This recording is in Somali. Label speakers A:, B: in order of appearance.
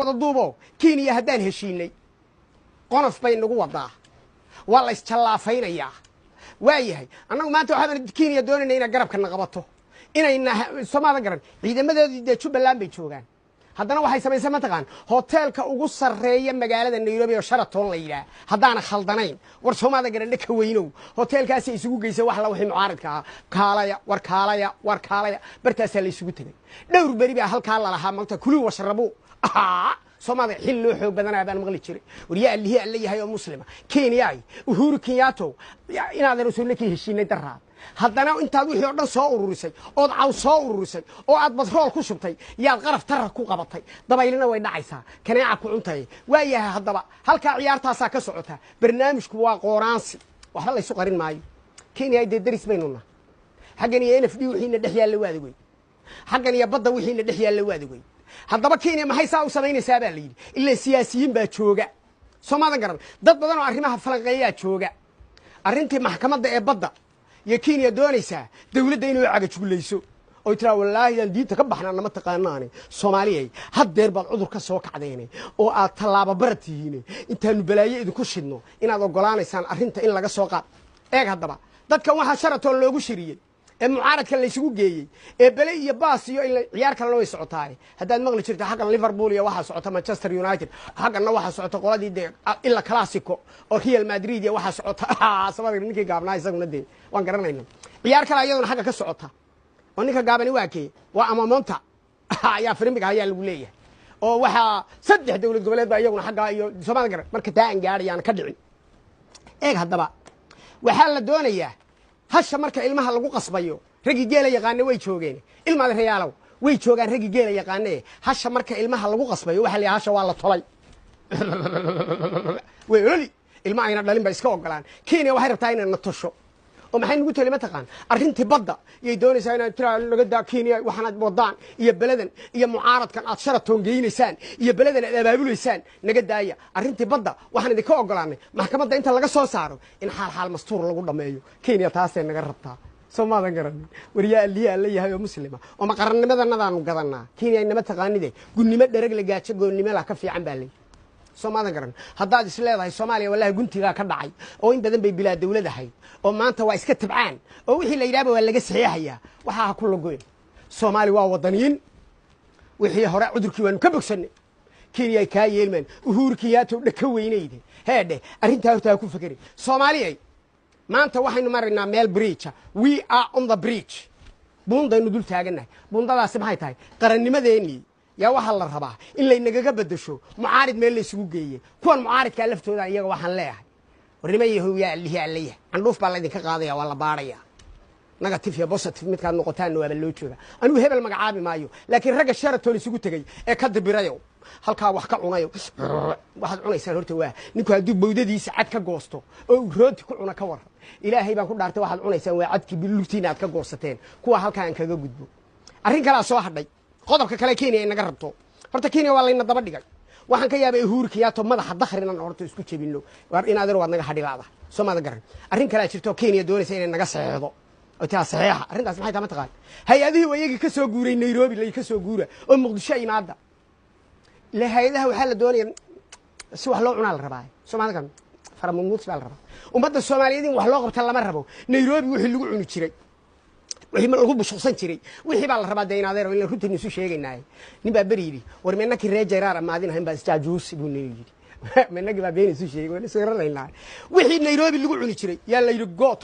A: wada duubo Kenya haddaan heshiinay qonof bay nagu wadaa waa la isjallaafaynaya waayahay annagu maanta waxaan Kenya doonaynaa inay garabka naqabato inayna Soomaaliya garan ciidamadeedu Jubbaland bay joogaan haddana waxay sameeyeen mataqaan hotelka ugu sareeya magaalada Nairobi oo Sheraton la yiraahdo haddaana khaldanayn war Soomaaliya garan ka weynow hotelkaas ay isugu geysay wax la wixii mucaaradka war kaalaya bartaas la isugu tagay dhowr bari baa halka la lahaa maanta kuluu washarabo Soomaaliya xil loo xoog badanaa baan maqli jiray wariyaa lihi alla yahay oo muslima Kenya ay Uhuru Kenyatta inaad rasuulka heshiinay daraa haddana intaad wixii oo dhan soo ururisay oo caw soo ururisay oo aad batrool ku shubtay yaad qaraf tar ku qabatay dabaylina way dhacaysaa kanaaca ku cuntay waayahay haddaba halka ciyaartaas ka socota barnaamijku waa qooraansi waxa la isu qarin maayo Kenya ay deedaris baynuna xagan iyo NFD wixiina dhex yaalla waadagay xagan iyo badda wixiina dhex yaalla waadagay haddaba Kenya maxay saa u sameynaysaa baa leeyay ilaa siyaasiyiin baa jooga Soomaaliya garan dad badan oo arrimaha falanqeeya jooga arrintii maxkamadda ee badda ya Kenya doonaysaa dawladda inuu caga juglayso oo tira wallahi aan diinta ka baxnaa nama taqaanaanay Soomaaliyeey haddeer baad cudur ka soo kacdeenay oo aad talaabo baratihiin intaanu balaayo idinku shidno inaad ogolaanaysaan arrinta in laga soo qaad eeg haddaba dadkan waxa Sheraton loogu shiriyay ee mucaaradka la isugu geeyay ee balay iyo baas iyo ciyaar kale loo socotaay haddaad maqli jirto xaqan Liverpool iyo waxa socota Manchester United xaqanna waxa socota qoladii ila Clasico oo Real Madrid iyo waxa socota sabab ninkii gaabnaa isaguna de waan garanaynaa ciyaar kale ayaduna xaqa ka socota oo ninka gaabani waa kee waa amamonta ayaa firimbiga ayaa lagu leeyahay oo waxa saddex dawlad goboleed baa iyaguna xaqa iyo Soomaaliya garan marka taan gaarayaan ka dhicin eeg haddaba waxa la doonayaa hasha marka ilmaha lagu qasbayo ragi geela yaqaan way joogeen ilmaha reyaalow way joogaan ragi geela yaqaan hasha marka ilmaha lagu qasbayo waxa la hasha waa la tolay way oli ilmaha ayna dhalin ba iska ogolaan Kenya waxay rabtaa inay natasho oo maxay nagu tali ma taqaan arrintii badda iyo doonaysaa inay tira laga daa Kenya waxaad wadaan iyo baladan iyo mucaaradkan aad Sheraton geynaysaan iyo baladan aad abaabuleysaan naga daaya arrintii badda waxaan idinka ogolaanay maxkamadda inta laga soo saaro in xal mastuur lagu dhameeyo Kenya taasay naga rabtaa Soomaaliya garan wariyaa liya la yahay oo muslima oo ma qarannimadannadaan gadanaa Kenya inama taqaanide gunnimo dhereg la gaajo goonnimo la ka fiican baa Soomaaliya garan haddaad is leedahay Soomaaliya wallahi guntiga ka dhacay oo in badan bay bilaa dawlad ahayd oo maanta waa iska tabcaan oo wixii la yiraahdo waa laga saxiixaya waxa ku lagoyn Soomaaliya waa wadaniin wixii hore cudurkii waanu ka bogsanay Kenya ka yeelman Uhuru Kenyatta dhaka weynayde heede arrinta horta ku fakari Soomaaliya maanta waxaynu marinaa meel bridge we are on the bridge buundaynu dul taaganahay buundadaasi maxay tahay qarannimadeennii yaa waxa la rabaa in la inaga bedesho mucaarid meel la isugu geeyay kuwan mucaaridka laftooda iyaga waxaan leeyahay warnimo yahuuya lihi alliya andhuuf baa la idinka qaadaya waa la baaraya negative iyo positive mid ka noqotaan waa loo jooga anigu hebel magacaabi maayo laakiin ragga Sheraton isugu tagay ee ka dibirayo halka wax ka cunayo waxaad cunaysaa horta waa ninku haduu bowdadiisa cad ka goosto oo rooti ku cuna ka war ilaahay baan ku dhaartay waxaad cunaysaa waa cadki bilugtiina aad ka goosateen kuwa halkaan kaga gudbo arrin kala soo hadhay qodobka kale Kenya ay naga rabto horta Kenya waa layna daba dhigay waxaan ka yaabay Uhuru Kenyatta madaxa dakhrinan horta isku jabino war in adeer waad naga hadhilaada Soomaaliya garan arrin kale jirto Kenya doonaysa inay naga saxeedo oo taa saxiixa arrintaas maxay tahay taqaan hay'adihii wayagii ka soo guuray Nairobi la ka soo guura oo Muqdisho imaada la hay'adaha waxa la doonayay si wax loo cunaa la rabaa Soomaaliya garan faramuus baa la rabaa ummadda Soomaaliyeed in wax loo qabta lama rabo Nairobi wixii lagu cuni jiray wixii ma lagu bushqsan jiray wixii baa la rabaa deynaadeer oo in runtii isu sheegaynaa nin baa bariiri war meennaki reejeeraar amaadinahayn baa istaajuus buu neeyay meennaki baa been isu sheegay waan isoo raraynaa wixii Nairobi lagu cuni jiray yaa la yiri go